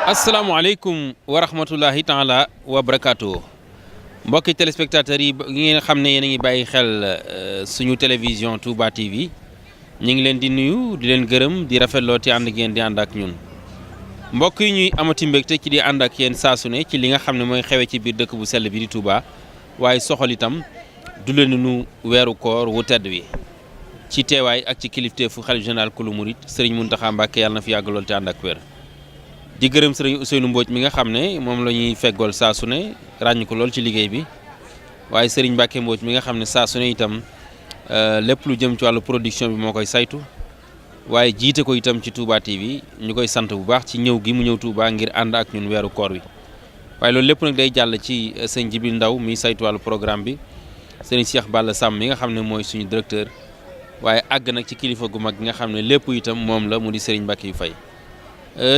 asalaamaaleykum wa rahmatullahi taala wa barakaatu mbokki téléspectateurs yi ngeen xam ne yéen a ngi bàyyi xel suñu télévision Touba TV ñu ngi leen di nuyu di leen gërëm di rafetloo ti ànd ngeen di ànd ak ñun mbokk yi ñuy amati mbégte ci di ànd ak yéen saa su ne ci li nga xam ne mooy xewe ci biir dëkk bu sell bi di Touba waaye soxal itam dule nu weeru koor wu tedd wi ci teewaay ak ci kilifteefu xalif général kulu murit Serigne Mountakha Mbacké yàlla na fi yàgg lool te ànd ak wér di gërëm Serigne Ousseynou Mbodj mi nga xam ne moom la ñuy feggool saa su ne ràññ ko lool ci liggéey bi waaye Serigne Mbacké Mbodj mi nga xam ne saa su ne itam lépp lu jëm ci wàllu production bi moo koy saytu waaye jiite ko itam ci Touba TV ñu koy sant bu baax ci ñëw gi mu ñëw Touba ngir ànd ak ñun weeru koor wi waaye loolu lépp nag day jàll ci sëñ Jibril Ndaw mi saytu wàllu programme bi Serigne Cheikh Balla Sam mi nga xam ne mooy suñu directeur waaye àgg nag ci kilifa gu mag gi nga xam ne lépp itam moom la mu di Serigne Mbacké yu fay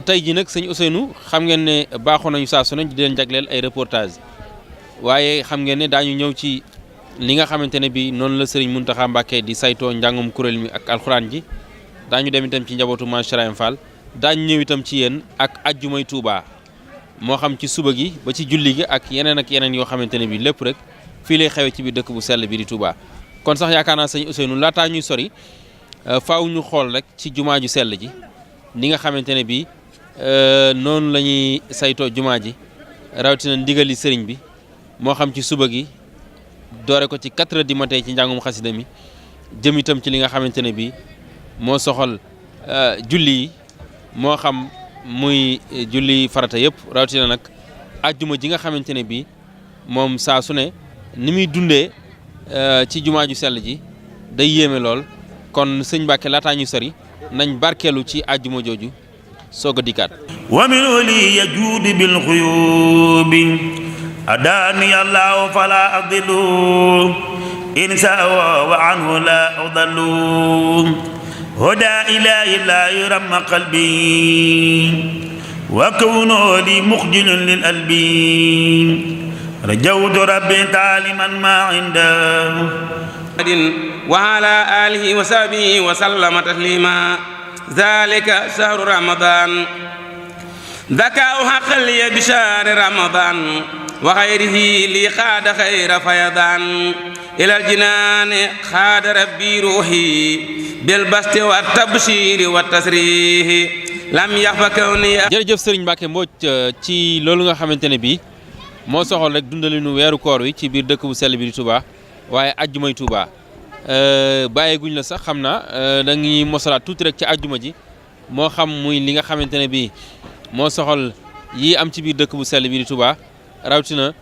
tey ji nag sëñ Ousseynou xam ngeen ne baaxoon nañu saa su ne di leen jagleel ay reportage waaye xam ngeen ne daañu ñëw ci li nga xamante ne bi noonu la Serigne Mountakha Mbacké di saytoo njàngum kuréel mi ak alxuraan ji daañu dem itam ci njabootu Mame Charaim Fall daañu ñëw itam ci yéen ak ajjumay Touba moo xam ci suba gi ba ci julli gi ak yeneen yoo xamante ne bi lépp rek fii lay xewe ci biir dëkk bu sell bi di Touba kon sax yaakaar naa sëñ Ousseynou laataa ñuy sori faaw ñu xool rek ci jumaa ju sell ji ni nga xamante ne bii noonu la ñuy saytoo jumaa ji rawatina ndigali sëriñ bi moo xam ci suba gi doore ko ci 4 heures du matin ci njàngum xasida mi jëm itam ci li nga xamante ne bii moo soxal julli yi moo xam muy julli farata yëpp rawatina nag ajjuma ji nga xamante ne bii moom saa su ne ni muy dundee ci jumaa ju sell ji day yéeme lool kon sëñ Mbacké laataa ñuy sori nañ barkeelu ci àjjuma jooju soog a dikkaat wa min wali yajuud bil xuyubi adaani allahu fala adilu insa wa anhu la udallu huda ilahi la yuramma qalbi wa kawnu li muxjilun lil albi rajawtu rabbi taaliman ma inda وعلى آله وصحبه وسلم تسليما ذلك شهر رمضان ذكاء حق لي بشهر رمضان وغيره لي خاد خير فيضان إلى الجنان خاد ربي روحي بالبسط والتبشير والتسريح لم يخف كوني jërëjëf Serigne Mbacké Mbodj ci loolu nga xamante ne bii moo soxal rek dundalinu weeru koor wi ci biir dëkk bu sell bi di Touba waaye ajjumay Touba bàyyeeguñ la sax xam naa dañuy mosalaat tuuti rek ci ajjuma ji moo xam muy li nga xamante ne bii moo soxal yi am ci biir dëkk bu sell bi di Touba rawatina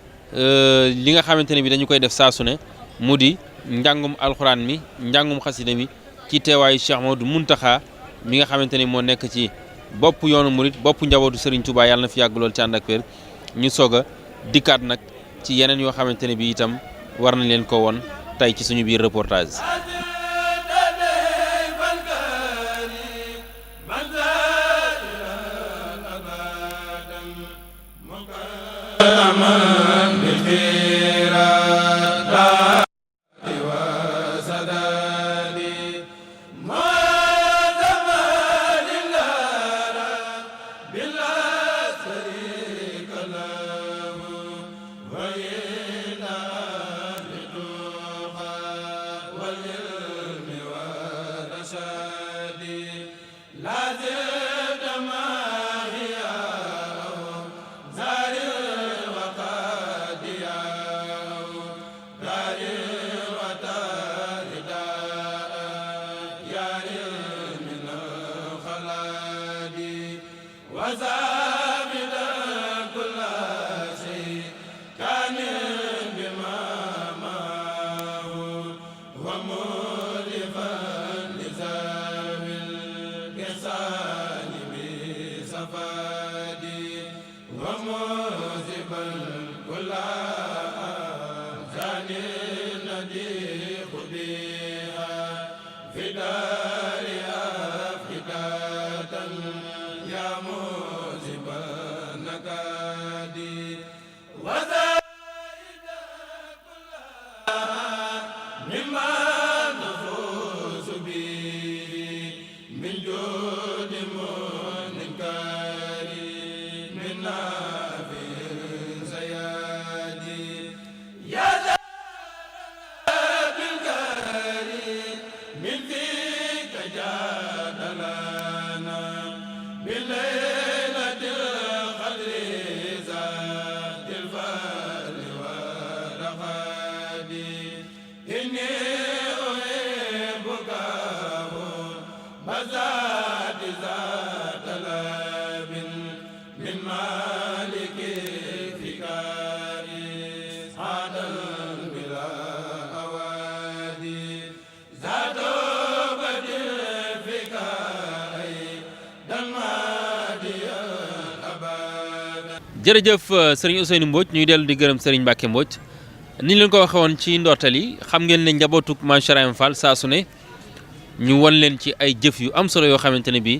li nga xamante ne bii dañu koy def saa su ne mu di njàngum alxuraan mi njàngum xasida mi ci teewaayu Cheikh Mamadou Mountakha mi nga xamante ne moo nekk ci bopp yoonu murit bopp njabootu Serigne Touba yàlla na fi yàgg lool ci ànd ak wér ñu soog a dikkaat nag ci yeneen yoo xamante ne bii itam war nañ leen ko woon tey ci suñu biir reportage. jërëjëf Serigne Ousseynou Mbodj ñuy dellu di gërëm Serigne Mbacke Mbodj ni ñu leen ko waxee woon ci ndorteel yi xam ngeen ne njabootu Mame Cheikh Ibrahima Fall saa su ne ñu won leen ci ay jëf yu am solo yoo xamante ne bii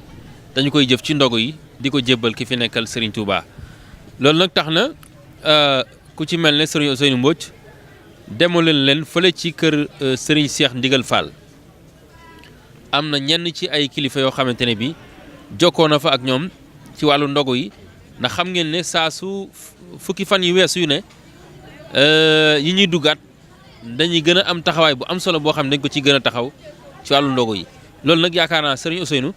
dañu koy jëf ci ndogu yi di ko jébbal ki fi nekkal Serigne Touba. loolu nag tax na ku ci mel ne Serigne Ousseynou Mbodj demoleen leen fële ci kër Serigne Cheikh Ndigal Fall am na ñenn ci ay kilifa yoo xamante ne bii jokkoo na fa ak ñoom ci wàllu ndogu yi. ndax xam ngeen ne saa su fukki fan yi weesu yu ne yi ñuy duggaat dañuy gën a am taxawaay bu am solo boo xam ne dañ ko ci gën a taxaw ci wàllu ndogu yi loolu nag yaakaar naa Serigne Ousseynou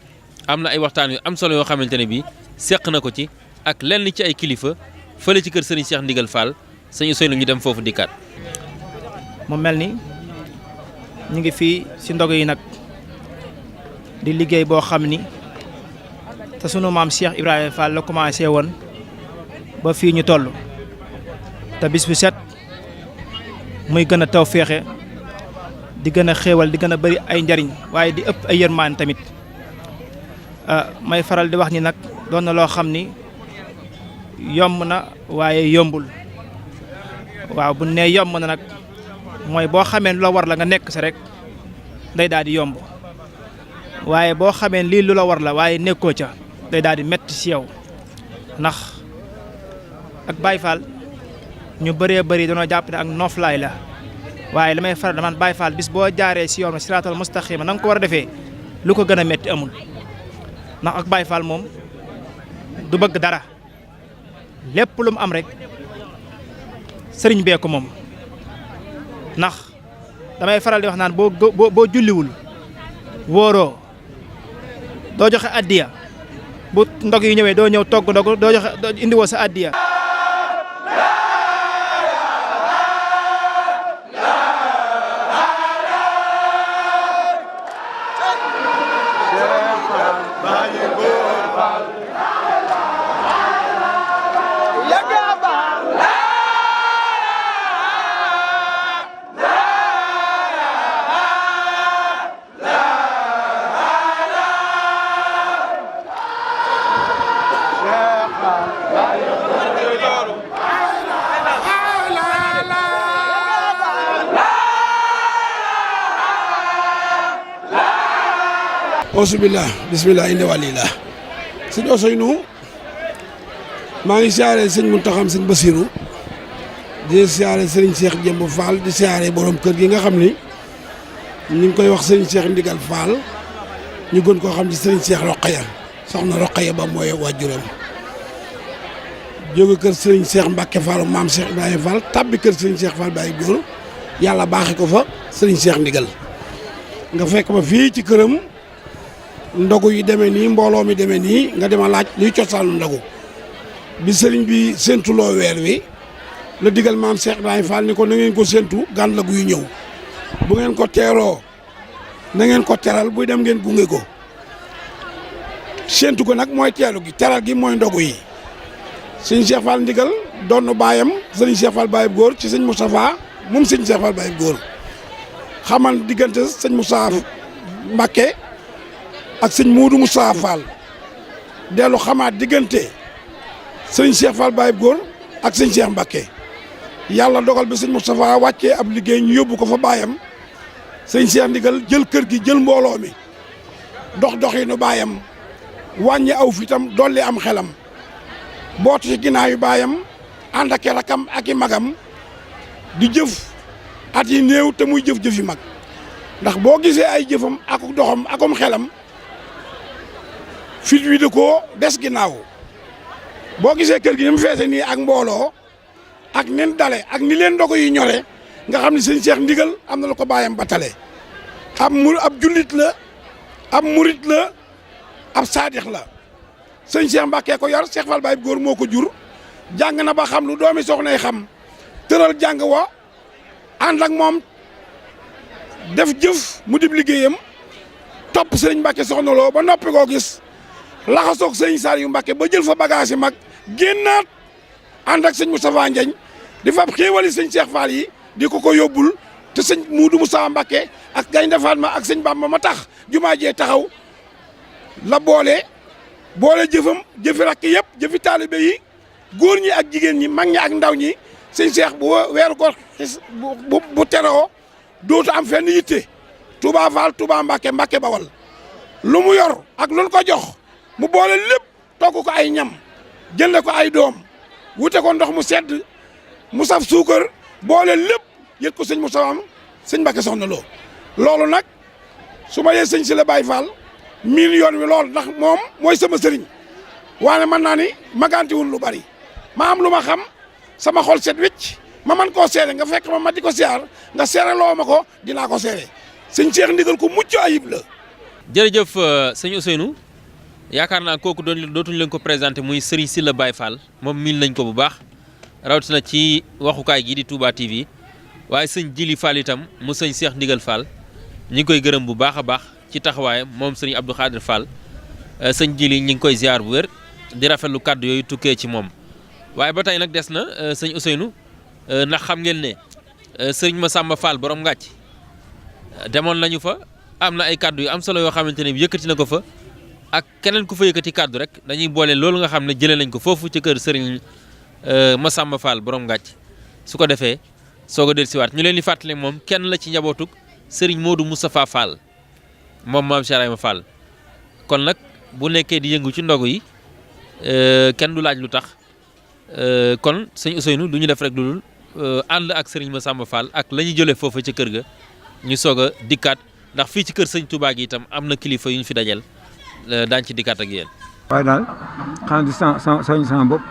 am na ay waxtaan yu am solo yoo xamante ne bii seq na ko ci ak lenn ci ay kilifa fële ci kër Serigne Cheikh Ndigal Fall Serigne Ousseynou ñu dem foofu dikkaat. mu mel ni ñu ngi fii si ndogu yi nag di liggéey boo xam ni. te sunu maam Cheikh Ibrahima Fall la commencé woon ba fii ñu toll te bis bu set muy gën a taw féexe di gën a xéewal di gën a bari ay njariñ waaye di ëpp ay yërmaan tamit may faral di wax ni nag doon na loo xam ni yomb na waaye yombul waaw bu nee yomb na nag mooy boo xamee lu la war la nga nekk sa rek day daal di yomb waaye boo xamee lii lu la war la waaye nekkoo ca day daal di metti ci yow ndax ak Baye Fall ñu bëree bëri dañoo jàpp ne ak nooflaay la waaye li may faral daman Baye Fall bis boo jaaree ci yoon siraatal mustaqima na nga ko war a defee lu ko gën a metti amul ndax ak Baye Fall moom du bëgg dara lépp lu mu am rek sëriñ bee ko moom ndax damay faral di wax naan boo julliwul wóoroo doo joxe addiya bu ndog yi ñëwee doo ñëw togg ndog doo joxe doo indiwoo sa addiya auzubillah bismillah indi walillah sëñ Ousseynou maa ngi siyaare sëñ Muntaxa sëñ Basiru di siyaare sëriñ Cheikh Jëmb Fall di siyaare borom kër gi nga xam ni ñu ngi koy wax sëriñ Cheikh Ndigal Fall ñu gën koo xam ci sëriñ Cheikh Roqaya soxna Roqaya ba mooy waajuram jóge kër sëriñ Cheikh Mbacke Fall maam Cheikh Ibrahima Fall tabbi kër sëriñ Cheikh Fall Baye Góor yàlla baaxee ko fa sëriñ Cheikh Ndigal nga fekk ma fii ci këram ndogu yi demee nii mbooloo mi demee nii nga dema laaj luy cosaanu ndogu bi sëriñ bi séntuloo weer wi la digal maam Cheikh Ibrahima Fall ni ko na ngeen ko séntu gan la guy ñëw bu ngeen ko teeroo na ngeen ko teral buy dem ngeen gunge ko séntu ko nag mooy teelu gi teral gi mooy ndogu yi sëñ Cheikh Fall ndigal doon na baayam sëriñ Cheikh Fall Baye Góor ci sëñ Moustapha moom sëñ Cheikh Fall Baye Góor xamal diggante sëñ Moussa Mbacké ak sëñ Moudou Moussa Fall dellu xamaat diggante sëñ Cheikh Fall Baye Góor ak sëñ Cheikh Mbacké yàlla dogal bi sëñ Moustapha wàccee ab liggéey ñu yóbbu ko fa baayam sëñ Cheikh ndigal jël kër gi jël mbooloo mi doxinu baayam wàññi aw fitam dolli am xelam bootu ci ginnaaw yu baayam ànd ak rakam ak i magam di jëf at yi néew te muy jëf-jëf yi mag ndax boo gisee ay jëfam ak doxam akom xelam fit wi da koo des ginnaaw boo gisee kër gi ni mu feese nii ak mbooloo ak nin dale ak ni leen ndogo yi ñore nga xam ne sëñ Cheikh ndigal am na la ko baayam ba tale ab jullit la ab murit la ab saadix la sëñ Cheikh Mbacké ko yar Cheikh Fall Baye Góor moo ko jur jàng na ba xam lu doomi soxnay xam tëral jàng wa ànd ak moom def jëf mu dib liggéeyam topp sëriñ Mbacké soxna loo ba noppi koo gis laxasoog sëriñ Saliou Mbacké ba jël fa bagage yi mag génnaat ànd ak sëñ Moustapha Ndiagne di fab xéewali sëñ Cheikh Fall yi di ko yóbbul te sëñ Muudu Moussa Mbacké ak Gaynde Fatma ak sëñ Bamba ma tax jumaa jee taxaw la boole jëfi rakk yëpp jëfi taalibe yi góor ñi ak jigéen ñi mag ñi ak ndaw ñi sëñ Cheikh bu weeru ko bu teroo dootu am fenn yitte Touba Fall Touba Mbacké Mbacké Bawal lu mu yor ak lu ko jox mu boole lépp togg ko ay ñam jënde ko ay doom wute ko ndox mu sedd mu saf suukar boole lépp yët ko sëñ Moussa am sëñ Mbacké Soxna Lo loolu nag su ma yee sëñ si la Baye Fall miin yoon wi lool ndax moom mooy sama sëriñ waane mën naa ni magantiwul lu bari ma am lu ma xam sama xol set wicc ma man koo seere nga fekk ma di ko siyaar nga seere loo ma ko dinaa ko seere sëñ Cheikh Ndigal ko mucc ayib la. jërëjëf sëñ Ousseynou yaakaar naa kooku dootuñu leen ko présenté muy Serigne Sylla Baye Fall moom miin nañ ko bu baax rawatina ci waxukaay gi di Touba TV waaye sëñ Jili Fall itam mu sëñ Cheikh Ndigal Fall ñi ngi koy gërëm bu baax a baax ci taxawaayam moom sëñ Abdou Khadir Fall sëñ Jili ñi ngi koy ziar bu wér di rafetlu kàddu yooyu tukkee ci moom waaye ba tey nag des na sëñ Ousseynou ndax xam ngeen ne sëriñ Massamba Fall borom ngàcc demoon nañu fa am na ay kàddu yu am solo yoo xamante ne bi yëkkati na ko fa ak keneen ku fa yëkkati kàddu rek dañuy boole loolu nga xam ne jëlee nañ ko foofu ci kër sëriñ Massamba Fall borom ngàcc su ko defee soog a dellusiwaat ñu leen di fàttali moom kenn la ci njabootug sëriñ Modou Moustapha Fall moom maam Cheikh Ibrahima Fall kon nag bu nekkee di yëngu ci ndogu yi kenn du laaj lu tax kon sëñ Ousseynou du ñu def rek lu dul ànd ak sëriñ Massamba Fall ak la ñuy jëlee foofu ci kër ga ñu soog a dikkaat ndax fii ci kër sëñ Touba gi itam am na kilifa yu ñu fi dajal daañu ci dikkaat ak yéen. waaye daal xanaa di soñ sama bopp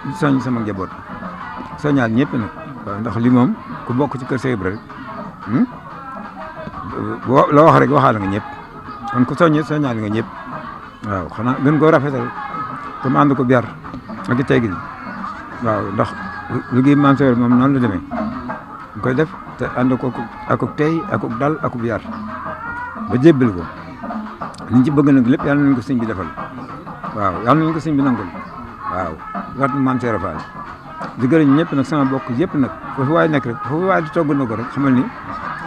di soñ sama njaboot soñaal ñëpp nag waaw ndax li moom ku bokk ci kër Cheikh Ibra rek loo wax rek waxaale nga ñëpp kon ku soñaal nga ñëpp waaw xanaa gën koo rafetal te mu ànd ko biar ak i teggin waaw ndax liggéey maam Cheikh moom noonu la demee ñu koy def te ànd ko akuk tey akuk dal akuk yar ba jébbal ko liñ ci bëgg nag lépp yàlla nañ ko sëñ bi defal waaw yàlla nañ ko sëñ bi nangul waaw wat maam Cheikh Fall di gërëm ñëpp nag sama bokk yëpp nag foofu waay nekk rek foofu waay di togg na ko rek xamal ni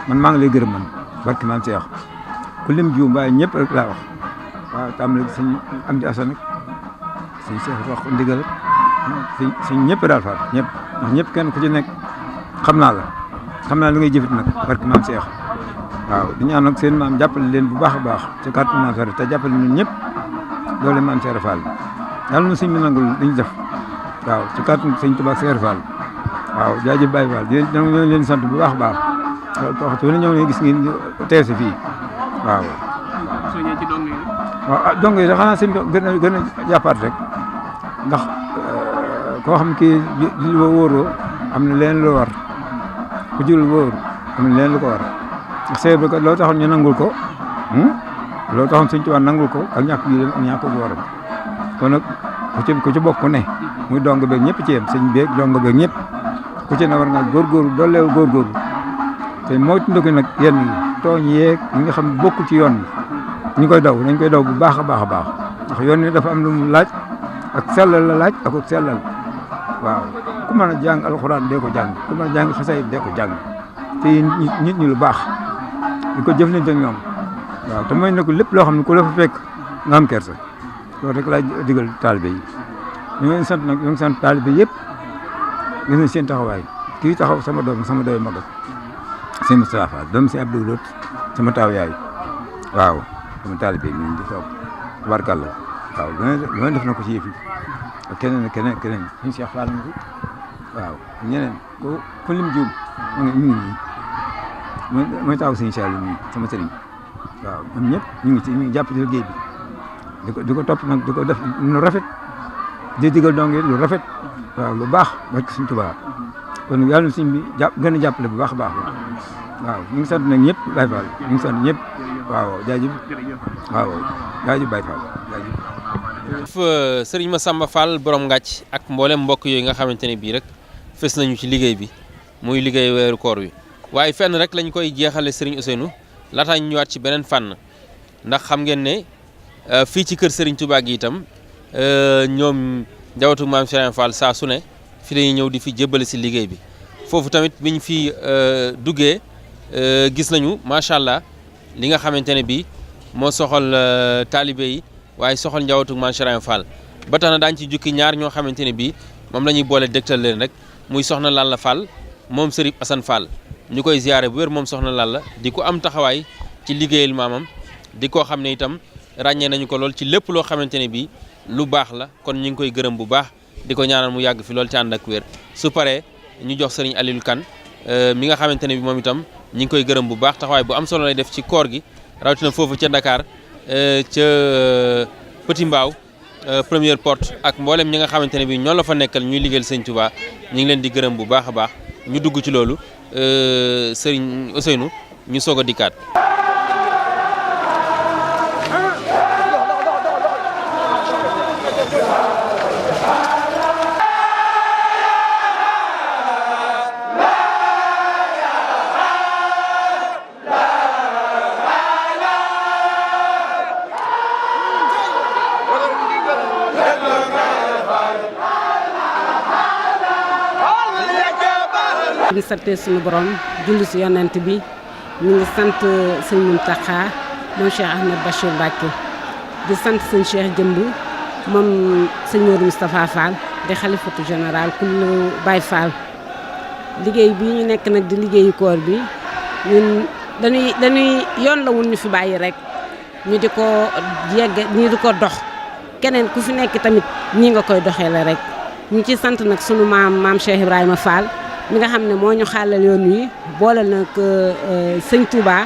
man maa ngi lay gërëm man barki maam Cheikh ku lim juum waaye ñëpp rek laa wax waaw tàmbali sëñ am di asan ak sëñ Cheikh wax ndigal sëñ ñëpp daal faat ñëpp ndax ñëpp kenn ku ci nekk xam naa li ngay jëfit nag barki maam Cheikh waaw di ñaan nag seen maam jàppale leen bu baax a baax ci kàttu maam Cheikh te jàppale ñun ñëpp doole maam Cheikh Fall yàlla na sëñ bi nangul li ñu def waaw ci kàttu sëñ Touba Cheikh Fall waaw jaajëf Baye Fall di leen sant bu baax a baax waxtu wala ñëw ne gis ngeen teew si fii waaw. waaw dong yi xanaa sëñ bi gën a jàppaat rek ndax koo xam kii ji lu wóoroo am na leen lu war ku jul wóor am na leen lu ko war ndax Cheikh bi loo taxoon ñu nangul ko loo taxoon sëñ Tuubaa nangul ko ak ñàkk yi ak ñàkk ko waram kon nag ku ci bokk ne muy dong beeg ñëpp ci yem sëñ beeg dong beeg ñëpp ku ci ne war nga góorgóorlu dooleewu góorgóorlu te moytu ndëkk nag yenn yi tooñ yeeg ñi nga xam bokku ci yoon bi ñu koy daw nañ koy daw bu baax a baax a baax ndax yoon wi dafa am lu mu laaj ak sellal la laaj ak sellal waaw ku mën a jàng alxuraan dee ko jàng ku mën a jàng xasay dee ko jàng te nit ñi lu baax di ko jëflante ak ñoom waaw te mooy nag lépp loo xam ne ku la fa fekk nga am kersa loolu rek laa digal taalibe yi ñu ngi sant nag ñu ngi sant taalibe yëpp gis nañ seen taxawaay kii taxaw sama doom mag sëñ Moustapha Fall doom si Abdou Lot sama taaw yaay waaw sama taalibe yi di toog tabarkàlla waaw lu ma def na ko ci yëf yi ak keneen suñu Cheikh Fall na ko waaw ñeneen ku lim juum ñu ngi nii mooy taaw sëñ Cheikh mi sama sëriñ waaw ñoom ñëpp ñu ngi jàpp ci liggéey bi di ko topp nag di ko def lu rafet di digal donge lu rafet waaw lu baax ba ci suñ Tuubaa kon yàlla na sëñ bi gën a jàppale bu baax a baax waaw ñu ngi sant nag ñëpp Baye Fall ñu ngi sant ñëpp waaw jaajëf Baye Fall jaajëf. Sëriñ Massamba Fall borom ngàcc ak mboolem mbokk yooyu nga xamante ne bii rek fës nañu ci liggéey bi muy liggéey weeru koor wi waaye fenn rek lañ koy jeexale Sëriñ Ousseynou laataa ñu ñëwaat ci beneen fànn ndax xam ngeen ne fii ci kër Sëriñ Touba gi itam ñoom njabootu maam Cheikh Fall saa su ne fi lañuy ñëw di fi jébbale si liggéey bi foofu tamit biñ fi duggee gis nañu macha allah li nga xamante ne bii moo soxal taalibe yi waaye soxal njabootu maam Cheikh Fall ba tax na daañu ci jukki ñaar ñoo xamante ne bii moom la ñuy boole dégtal leen rek muy soxna Lalla Fall moom Sërif Assane Fall ñu koy ziyaare bu wér moom soxna Lalla di ko am taxawaay ci liggéeyal maamam di koo xam ne itam ràññee nañu ko lool ci lépp loo xamante ne bii lu baax la kon ñu ngi koy gërëm bu baax di ko ñaanal mu yàgg fi lool ci ànd ak wér su paree ñu jox sëriñ Aliou Kane mi nga xamante ne bi moom itam ñu ngi koy gërëm bu baax taxawaay bu am solo lay def ci koor gi rawatina foofu ca Dakar ca Petit Mbao première porte ak mboolem ñi nga xamante ne bi ñoo la fa nekkal ñuy liggéeyal sëñ Touba ñu ngi leen di gërëm bu baax a baax ñu dugg ci loolu sëriñ Ousseynou ñu soog a dikkaat. ñu sante suñu borom julli si yonent bi ñu ngi sant sëñ Mountakha moom Cheikh Ahmed Bachir Mbacké di sant sëñ Cheikh Jëmb moom sëñ Modou Moustapha Fall di xalifatu général kullu Baye Fall liggéey bi ñu nekk nag di liggéeyu koor bi ñun dañuy yoon la wun ñu fi bàyyi rek ñu di ko yegg ñu di ko dox keneen ku fi nekk tamit ñii nga koy doxee la rek ñu ci sant nag sunu maam Cheikh Ibrahima Fall mi nga xam ne moo ñu xàllal yoon wi boole nag sëñ Touba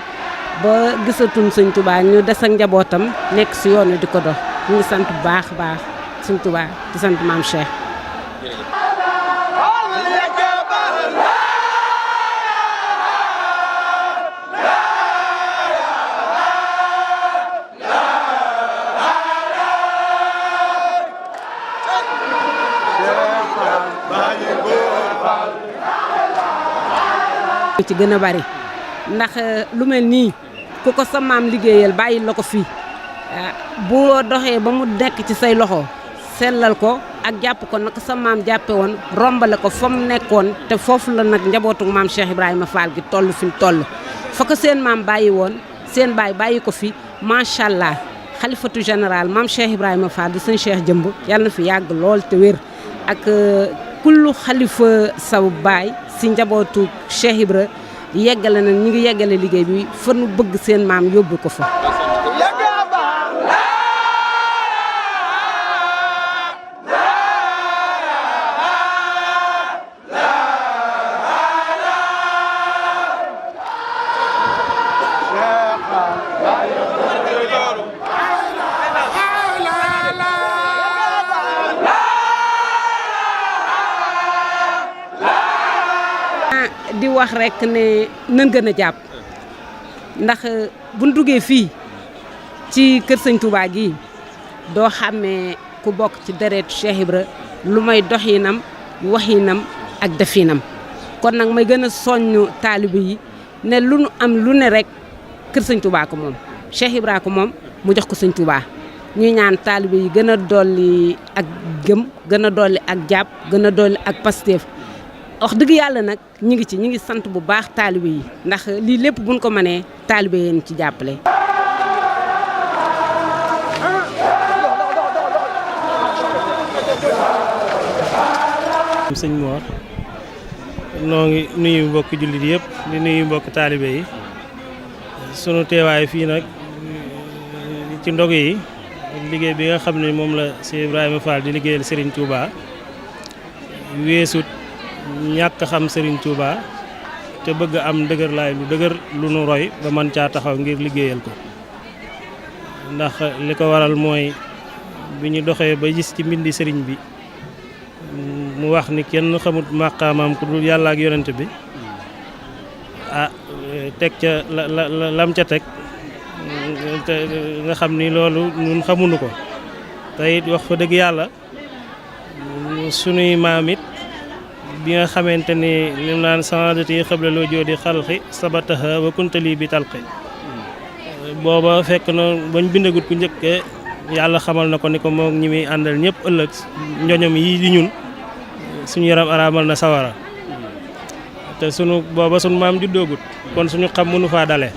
ba gisatuñ sëñ Touba ñu des ak njabootam nekk si yoon wi di ko dox ñu ngi sant bu baax a baax sëñ Touba di sant maam Cheikh. ci gën a bari ndax lu mel nii ku ko sa maam liggéeyal bàyyil la ko fii boo doxee ba mu nekk ci say loxo sellal ko ak jàpp ko nag sa maam jàppe woon rombale ko fa mu nekkoon te foofu la nag njabootu maam Cheikh Ibrahima Fall gi toll fi mu toll fa ko seen maam bàyyi woon seen baay bàyyi ko fi macha allah xalifatu général maam Cheikh Ibrahima Fall di sëñ Cheikh Jëmb yàlla na fi yàgg lool te wér ak kullu xalifa saw baay si njabootu Cheikh Ibra yeggale na ñu ngi yeggale liggéey bi fa nu bëgg seen maam yóbbu ko fa. di wax rek ne nan gën a jàpp ndax buñ duggee fii ci kër sëñ Touba gi doo xàmmee ku bokk ci deretu Cheikh Ibra lu may doxinam waxinam ak definam kon nag may gën a soññ taalibe yi ne lu nu am lu ne rek kër sëñ Touba ko moom Cheikh Ibra ko moom mu jox ko sëñ Touba ñuy ñaan taalibe yi gën a dolli ak gëm gën a dolli ak jàpp gën a dolli ak Pastef wax dëgg yàlla nag ñi ngi sant bu baax taalibe yi ndax lii lépp buñ ko mënee taalibe yéen ci jàppale. sëñ Mor noo ngi nuyu mbokki jullit yëpp di nuyu mbokki taalibe yi sunu teewaay fii nag ci ndog yi liggéey bi nga xam ne moom la Cheikh Ibrahima Fall di liggéeyal Serigne Touba weesut ñàkk xam Serigne Touba te bëgg am dëgër laay lu dëgër lu nu roy ba mën caa taxaw ngir liggéeyal ko ndax li ko waral mooy bi ñu doxee ba gis ci mbindi Serigne bi mu wax ni kenn xamut màqaamaam ku dul yàlla ak yonent bi teg ca lam ca teg te nga xam ni loolu ñun xamuñu ko te it wax fa dëgg yàlla sunuy maam it bi nga xamante ni li mu naan sandati xëbla loo joodi xalxi sabataha wa kuntali bi talqi booba fekk na bañ bindagut ku njëkkee yàlla xamal na ko ni ko moom ñi muy àndal ñëpp ëllëg njoñom yi di ñun suñu yaram araamal na sawara te booba sunu maam juddoogut kon suñu xam mënu faa dale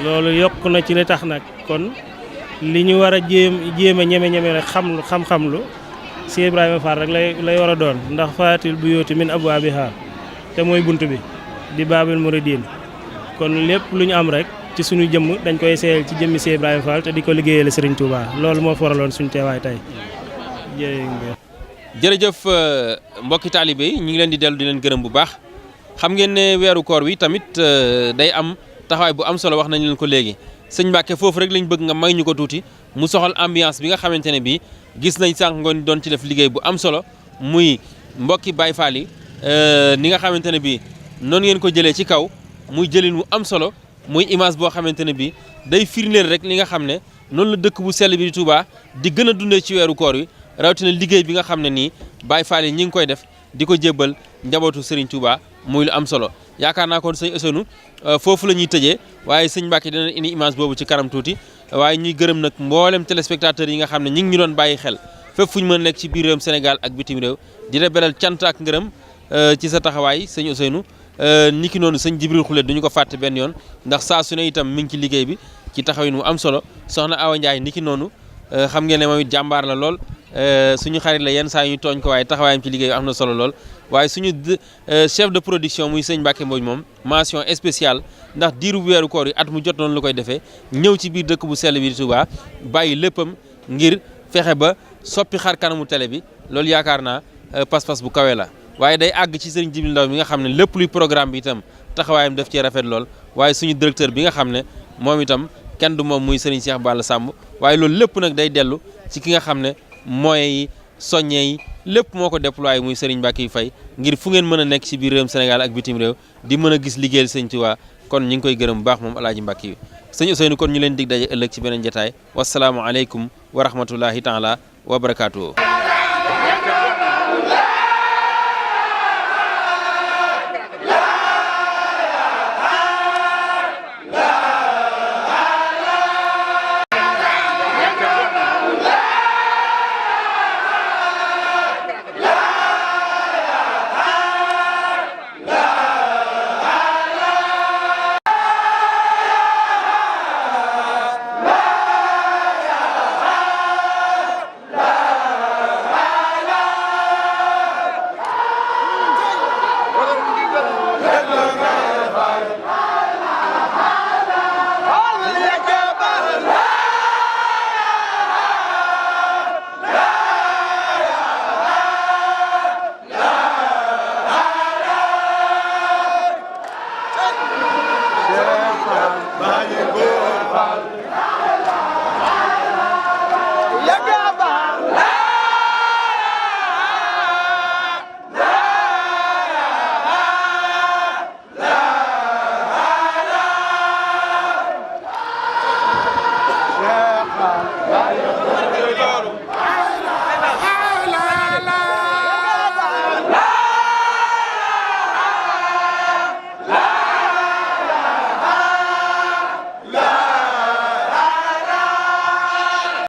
loolu yokk na ci li tax nag kon li ñu war a jéem a ñeme rek xam-xam lu si Ibrahima Fall rek lay war a doon ndax faatil bu yooti min abwaabiha te mooy bunt bi di baabil muridin kon lépp lu ñu am rek ci suñu jëmm dañ koy seeyal ci jëmmi si Ibrahima Fall te di ko liggéeyale Serigne Touba loolu moo faraloon suñu teewaay tey jërëjëf mbokki taalibe yi ñu ngi leen di dellu di leen gërëm bu baax xam ngeen ne weeru koor wi tamit day am taxawaay bu am solo wax nañu leen ko léegi sëñ Mbacke foofu rek lañ bëgg nga may ñu ko tuuti mu soxal ambiance bi nga xamante ne bii gis nañ sànq ngoon doon ci def liggéey bu am solo muy mbokki Baye Fall yi ni nga xamante ne bii noonu ngeen ko jëlee ci kaw muy jëlin wu am solo muy image boo xamante ne bii day firndeel rek li nga xam ne noonu la dëkk bu sell bi di Touba di gën a dundee ci weeru koor wi rawatina liggéey bi nga xam ne nii Baye Fall yi ñi ngi koy def di ko jébbal njabootu Serigne Touba muy lu am solo yaakaar naa kon sëñ Ousseynou foofu la ñuy tëjee waaye sëñ Mbacke dina indi image boobu ci kanam tuuti waaye ñuy gërëm nag mboolem téléspectateurs yi nga xam ne ñi ngi ñu doon bàyyi xel fépp fu ñu mën nekk ci biir réewum Sénégal ak bitim réew di la beral cant ak ngërëm ci sa taxawaay sëñ Ousseynou niki noonu sëñ Jibril Xulet duñu ko fàtte benn yoon ndax saa su ne itam mi ngi ci liggéey bi ci taxawin mu am solo soxna Awa Ndiaye niki noonu xam ngeen ne moom it jàmbaar la lool suñu xarit la yenn saa ñu tooñ ko waaye taxawaayam ci liggéey bi am na solo lool waaye suñu chef de production muy sëñ Mbacke Mbodj moom mention spéciale ndax diiru weeru koor yi at mu jot noonu la koy defee ñëw ci biir dëkk bu sell bi di Touba bàyyi léppam ngir fexe ba soppi xar kanamu télé bi loolu yaakaar naa pas-pas bu kawe la waaye day àgg ci sëriñ Jibril Ndaw mi nga xam ne lépp luy programme bi itam taxawaayam def cee rafet lool waaye suñu directeur bi nga xam ne moom itam kenn du moom muy sëriñ Cheikh Balla Samb waaye loolu lépp nag day dellu ci ki nga xam ne moyens yi soññe yi lépp moo ko déployé muy Serigne Mbacke Faye ngir fu ngeen mën a nekk ci biir réewum Sénégal ak bitim réew di mën a gis liggéeyal sëñ Tuubaa kon ñu ngi koy gërëm bu baax moom Alaaji Mbacke yi sëñ Ousseynou kon ñu leen dig daje ëllëg ci beneen jotaay wasalaamu aleykum wa rahmatullahi taala wa barakaatuhu